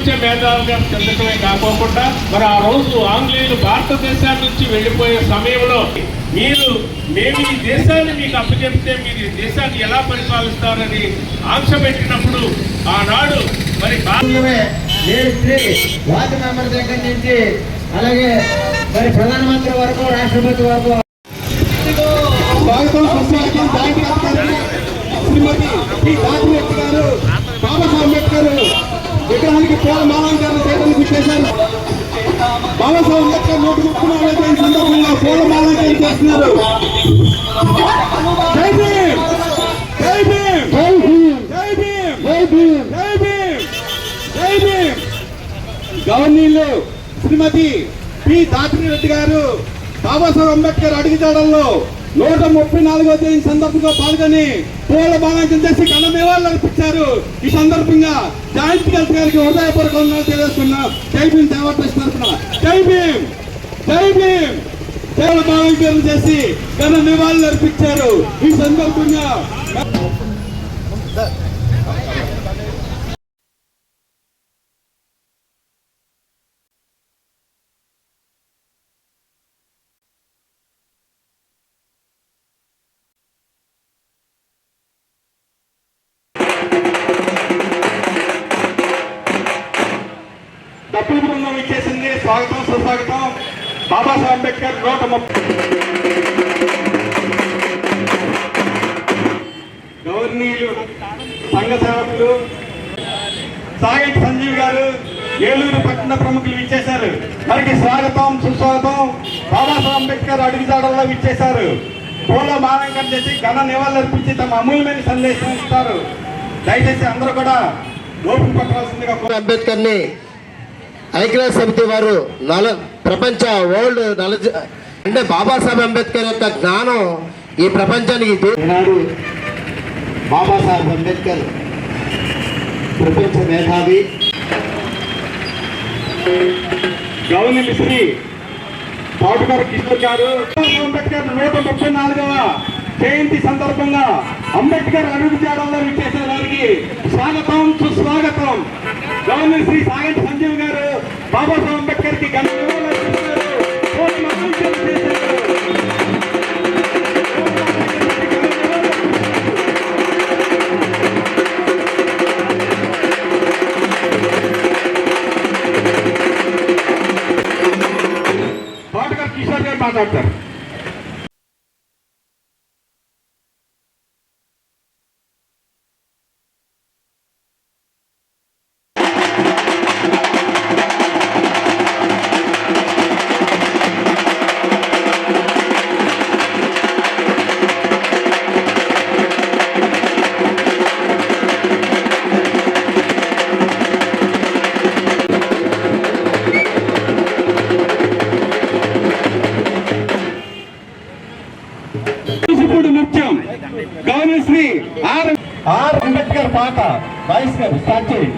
ప్రపంచ మేధావిగా చెందటమే కాకోకుండా మరి ఆ రోజు ఆంగ్లేయులు భారతదేశాన్ని నుంచి వెళ్ళిపోయే సమయంలో మేము ఈ దేశాన్ని మీకు అప్పచెప్తే మీరు ఈ దేశాన్ని ఎలా పరిపాలిస్తారని ఆంక్ష పెట్టినప్పుడు ఆనాడు మరి వార్డు మెంబర్ దగ్గర నుంచి అలాగే మరి ప్రధానమంత్రి వరకు రాష్ట్రపతి వరకు బాబాసాహెబ్ అంబేద్కర్ విగ్రహానికి పూలమాలంకరణ చేయడానికి చేశారు. బాబాసాహెబ్ అంబేద్కర్ 134వ సందర్భంగా పూలమాలంకరణ చేస్తున్నారు. జై భీమ్, జై భీమ్, జై భీమ్, జై భీమ్, జై భీమ్, జై భీమ్, జై భీమ్. గవర్నీలు శ్రీమతి పి దాత్రిరెడ్డి గారు బాబాసాహెబ్ అంబేద్కర్ అడుగుజాడల్లో 134వ జయంతి సందర్భంగా పాల్గొని పూల బాణాంకం చేసి ఘన నివాళులు అర్పించారు. ఈ సందర్భంగా జాయింట్ కలెక్టర్ గారికి హృదయపూర్వకంగా తెలియజేస్తున్నా. జై భీమ్ సేవా ట్రస్ట్ తరఫున జై భీమ్, జై భీమ్. పూల బాణాంకరణ చేసి ఘన నివాళులు అర్పించారు. ఈ సందర్భంగా డబ్బుల బృందం ఇచ్చేసింది. స్వాగతం, సుస్వాగతం. బాబాసాహెబ్ అంబేద్కర్ 130 గవర్నీలు, సంఘ సేవకులు, సాగంటి సంజీవ్ గారు, ఏలూరు పట్టణ ప్రముఖులు ఇచ్చేశారు. మనకి స్వాగతం, సుస్వాగతం. బాబాసాహెబ్ అంబేద్కర్ అడుగుజాడల్లో ఇచ్చేశారు. పూల మాలంకరణ చేసి ఘన నివాళులు అర్పించి తమ అమూల్యమైన సందేశం ఇస్తారు. దయచేసి అందరూ కూడా ఓపిక పట్టవలసిందిగా అంబేద్కర్ ని ఐక్యరాజ్య సమితి వారు ప్రపంచ వరల్డ్ నాలెడ్జ్ అంటే బాబాసాహెబ్ అంబేద్కర్ యొక్క జ్ఞానం ఈ ప్రపంచానికి ఈనాడు బాబాసాహెబ్ అంబేద్కర్ ప్రపంచ మేధావి. గవర్నమెంట్ శ్రీ తోటగారు కిషోర్ గారు అంబేద్కర్ 134వ జయంతి సందర్భంగా అంబేద్కర్ అడుగుజాడల్లో విచ్చేసిన వారికి స్వాగతం, సుస్వాగతం. గవర్నర్ శ్రీ సాగంటి సంజీవ్ గారు బాబాసాహెబ్ అంబేద్కర్ కి ఘన నివాళులు అర్పిస్తారు. తోటగారు కిషోర్ గారు మాట్లాడతారు. ముఖ్యం గవర్నర్ శ్రీ ఆర్ అంబేద్కర్ పాట వైస్ గారు స్టార్ట్ చేయండి.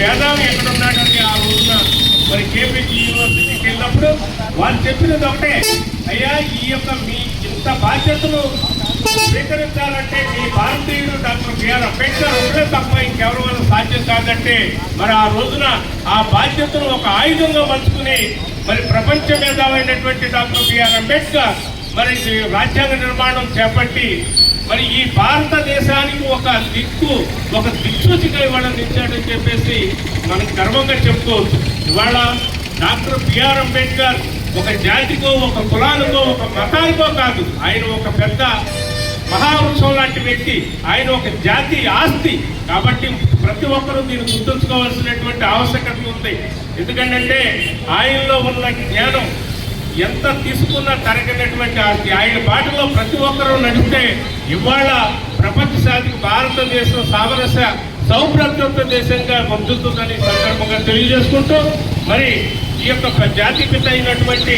మేధావి ఎక్కడున్నాడని ఆ రోజున మరి కేపీజీ యూనివర్సిటీకి వెళ్ళినప్పుడు వాళ్ళు చెప్పినది ఒకటే, అయ్యా ఈ యొక్క మీ ఇంత బాధ్యతలు స్వీకరించాలంటే మీ భారతీయుడు డాక్టర్ బిఆర్ అంబేద్కర్ ఒకటే తప్ప ఇంకెవరి వల్ల సాధ్యం కాదంటే, మరి ఆ రోజున ఆ బాధ్యతను ఒక ఆయుధంగా మలుచుకుని మరి ప్రపంచ మేధావైనటువంటి డాక్టర్ బిఆర్ అంబేద్కర్ మరి రాజ్యాంగ నిర్మాణం చేపట్టి మరి ఈ భారతదేశానికి ఒక దిక్సూచిగా ఇవ్వడం ఇచ్చాడని చెప్పేసి మనం గర్వంగా చెప్పుకోవచ్చు. ఇవాళ డాక్టర్ బిఆర్ అంబేద్కర్ ఒక జాతికో, ఒక కులానికో, ఒక మతానికో కాదు, ఆయన ఒక పెద్ద మహావృక్షం లాంటి వ్యక్తి. ఆయన ఒక జాతి ఆస్తి. కాబట్టి ప్రతి ఒక్కరూ దీన్ని గుర్తుంచుకోవాల్సినటువంటి ఆవశ్యకత ఉంది. ఎందుకంటే ఆయనలో ఉన్న జ్ఞానం ఎంత తీసుకున్నా తరగనటువంటి ఆస్తి. ఆయన బాటలో ప్రతి ఒక్కరూ నడిస్తే ఇవాళ ప్రపంచ శాతికి భారతదేశం సామరస్య సౌభ్రతత్వ దేశంగా పొందుతుందని సందర్భంగా తెలియజేసుకుంటూ, మరి ఈ యొక్క జాతిపిత అయినటువంటి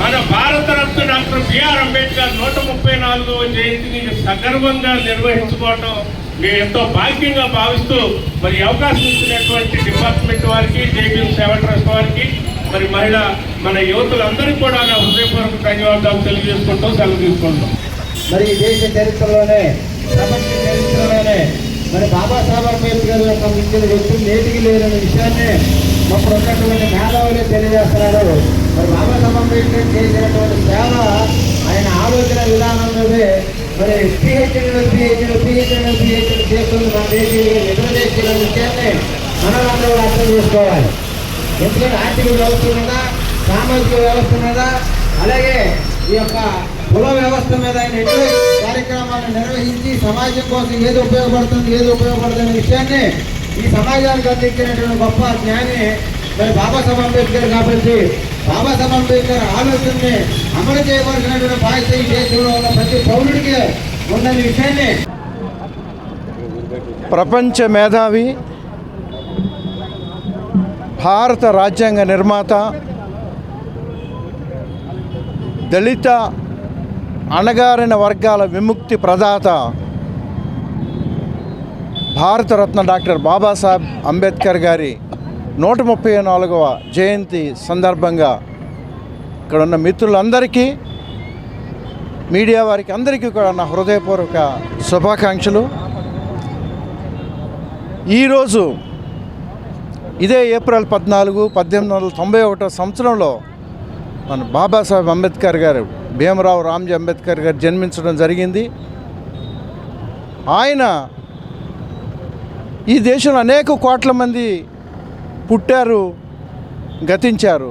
మన భారతరత్న డాక్టర్ బిఆర్ అంబేద్కర్ 134వ జయంతిని సగర్వంగా నిర్వహించుకోవడం మేము ఎంతో భాగ్యంగా భావిస్తూ, మరి అవకాశం ఇచ్చినటువంటి డిపార్ట్మెంట్ వారికి, జేబీఎం సేవా ట్రస్ట్ వారికి, మరి మన యువతులందరికీ కూడా నా హృదయపూర్వక ధన్యవాదాలు తెలియజేసుకుంటూ సెలవు తీసుకుంటాం. మరి ఈ దేశ చరిత్రలోనే, ప్రపంచ చరిత్రలోనే మరి బాబాసాహెబ్ అంబేద్కర్ యొక్క మించిన వ్యక్తులు నేటికి లేరనే విషయాన్ని అప్పుడు ఉన్నటువంటి మేధావులే తెలియజేస్తున్నారు. మరి బాబాసాహెబ్ అంబేద్కర్ చేసినటువంటి సేవ, ఆయన ఆలోచన విధానం మీదే మరి పిహెచ్డీలు చేస్తుంది మన దేశీయులు, ఇతర దేశీయుల విషయాన్ని మనలందరూ అర్థం చేసుకోవాలి. ఎందుకంటే ఆర్థిక వ్యవస్థ మీద, సామాజిక వ్యవస్థ మీద, అలాగే ఈ యొక్క కుల వ్యవస్థ మీద ఆయన ఎన్నో కార్యక్రమాలను నిర్వహించి సమాజం కోసం ఏది ఉపయోగపడుతుంది అనే విషయాన్ని ఈ సమాజానికి అందించినటువంటి గొప్ప జ్ఞాని మరి బాబాసాహెబ్ అంబేద్కర్. కాబట్టి బాబాసాహెబ్ అంబేద్కర్ ఆలోచనని అమలు చేయవలసినటువంటి బాధ్యత ఈ దేశంలో ఉన్న ప్రతి పౌరుడికి ఉందనే విషయాన్ని ప్రపంచ మేధావి, భారత రాజ్యాంగ నిర్మాత, దళిత అణగారిన వర్గాల విముక్తి ప్రదాత, భారతరత్న డాక్టర్ బాబాసాహెబ్ అంబేద్కర్ గారి 134వ జయంతి సందర్భంగా ఇక్కడ ఉన్న మిత్రులందరికీ, మీడియా వారికి అందరికీ కూడా నా హృదయపూర్వక శుభాకాంక్షలు. ఈరోజు ఇదే ఏప్రిల్ 14, 1891 సంవత్సరంలో మన బాబాసాహెబ్ అంబేద్కర్ గారు, భీమరావు రామ్జీ అంబేద్కర్ గారు జన్మించడం జరిగింది. ఆయన ఈ దేశంలో అనేక కోట్ల మంది పుట్టారు, గతించారు.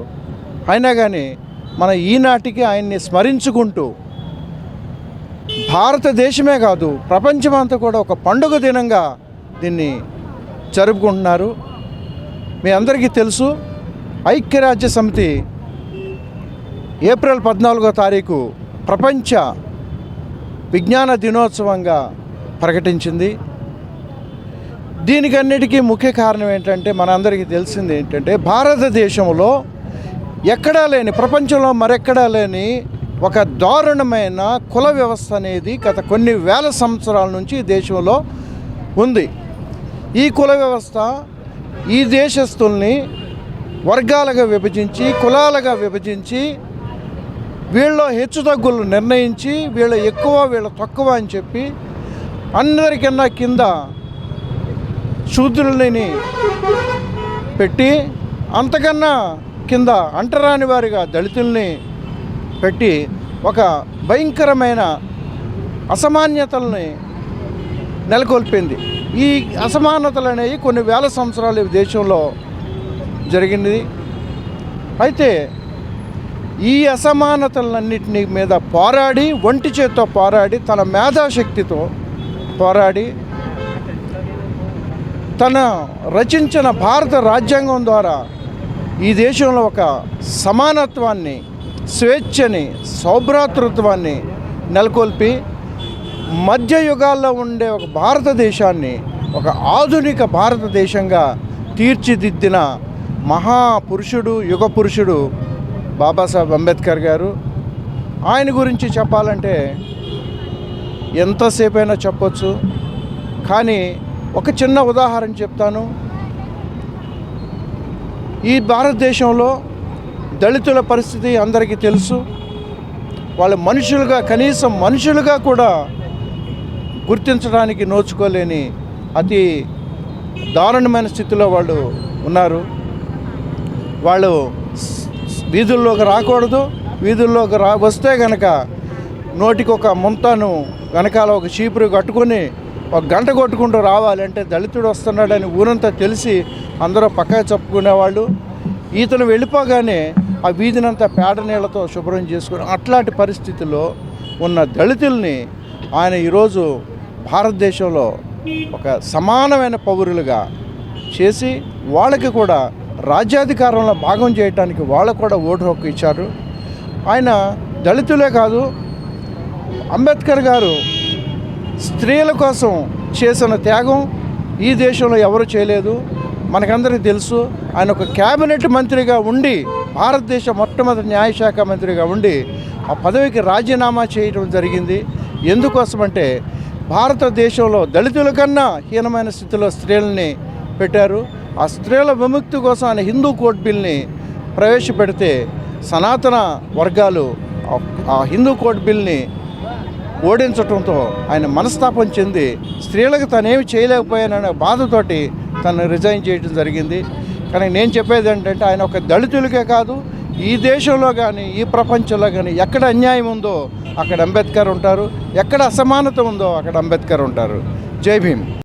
అయినా కానీ మన ఈనాటికి ఆయన్ని స్మరించుకుంటూ భారతదేశమే కాదు ప్రపంచమంతా కూడా ఒక పండుగ దినంగా దీన్ని జరుపుకుంటున్నారు. మీ అందరికీ తెలుసు, ఐక్యరాజ్య సమితి ఏప్రిల్ 14వ తారీఖు ప్రపంచ విజ్ఞాన దినోత్సవంగా ప్రకటించింది. దీనికన్నిటికీ ముఖ్య కారణం ఏంటంటే, మనందరికీ తెలిసింది ఏంటంటే, భారతదేశంలో ఎక్కడా లేని, ప్రపంచంలో మరెక్కడా లేని ఒక దారుణమైన కుల వ్యవస్థ అనేది గత కొన్ని వేల సంవత్సరాల నుంచి దేశంలో ఉంది. ఈ కుల వ్యవస్థ ఈ దేశస్తుల్ని వర్గాలుగా విభజించి, కులాలుగా విభజించి, వీళ్ళలో హెచ్చుతగ్గులు నిర్ణయించి, వీళ్ళ ఎక్కువ వీళ్ళ తక్కువ అని చెప్పి అందరికన్నా కింద శూద్రులని పెట్టి, అంతకన్నా కింద అంటరాని వారిగా దళితుల్ని పెట్టి ఒక భయంకరమైన అసమాన్యతల్ని నెలకొల్పింది. ఈ అసమానతలు అనేవి కొన్ని వేల సంవత్సరాలు ఈ దేశంలో జరిగింది. అయితే ఈ అసమానతలన్నింటినీ మీద పోరాడి, ఒంటి చేత్తో పోరాడి, తన మేధాశక్తితో పోరాడి, తన రచించిన భారత రాజ్యాంగం ద్వారా ఈ దేశంలో ఒక సమానత్వాన్ని, స్వేచ్ఛని, సౌభ్రాతృత్వాన్ని నెలకొల్పి మధ్యయుగాల్లో ఉండే ఒక భారతదేశాన్ని ఒక ఆధునిక భారతదేశంగా తీర్చిదిద్దిన మహాపురుషుడు, యుగ పురుషుడు బాబాసాహెబ్ అంబేద్కర్ గారు. ఆయన గురించి చెప్పాలంటే ఎంతసేపైనా చెప్పొచ్చు. కానీ ఒక చిన్న ఉదాహరణ చెప్తాను. ఈ భారతదేశంలో దళితుల పరిస్థితి అందరికీ తెలుసు. వాళ్ళు మనుషులుగా, కనీసం మనుషులుగా కూడా గుర్తించడానికి నోచుకోలేని అతి దారుణమైన స్థితిలో వాళ్ళు ఉన్నారు. వాళ్ళు వీధుల్లోకి రాకూడదు. వీధుల్లోకి వస్తే కనుక నోటికి ఒక ముంతను వెనకాల ఒక చీపురు కట్టుకొని ఒక గంట కొట్టుకుంటూ రావాలంటే దళితుడు వస్తున్నాడని ఊరంతా తెలిసి అందరూ పక్కగా చెప్పుకునేవాళ్ళు. ఈతను వెళ్ళిపోగానే ఆ వీధినంతా పేడ నీళ్లతో శుభ్రం చేసుకుని అట్లాంటి పరిస్థితుల్లో ఉన్న దళితుల్ని ఆయన ఈరోజు భారతదేశంలో ఒక సమానమైన పౌరులుగా చేసి వాళ్ళకి కూడా రాజ్యాధికారంలో భాగం చేయడానికి వాళ్ళకు కూడా ఓటు హక్కు ఇచ్చారు. ఆయన దళితులే కాదు, అంబేద్కర్ గారు స్త్రీల కోసం చేసిన త్యాగం ఈ దేశంలో ఎవరు చేయలేదు. మనకందరికీ తెలుసు. ఆయన ఒక క్యాబినెట్ మంత్రిగా ఉండి, భారతదేశ మొట్టమొదటి న్యాయశాఖ మంత్రిగా ఉండి ఆ పదవికి రాజీనామా చేయడం జరిగింది. ఎందుకోసమంటే భారతదేశంలో దళితుల కన్నా హీనమైన స్థితిలో స్త్రీలని పెట్టారు. ఆ స్త్రీల విముక్తి కోసం ఆయన హిందూ కోడ్ బిల్ని ప్రవేశపెడితే సనాతన వర్గాలు ఆ హిందూ కోడ్ బిల్ని ఓడించడంతో ఆయన మనస్తాపం చెంది స్త్రీలకు తనేమి చేయలేకపోయాననే బాధతోటి తను రిజైన్ చేయడం జరిగింది. కానీ నేను చెప్పేది ఏంటంటే ఆయన ఒక దళితులకే కాదు, ఈ దేశంలో కానీ ఈ ప్రపంచంలో కానీ ఎక్కడ అన్యాయం ఉందో అక్కడ అంబేద్కర్ ఉంటారు, ఎక్కడ అసమానత ఉందో అక్కడ అంబేద్కర్ ఉంటారు. జై భీమ్.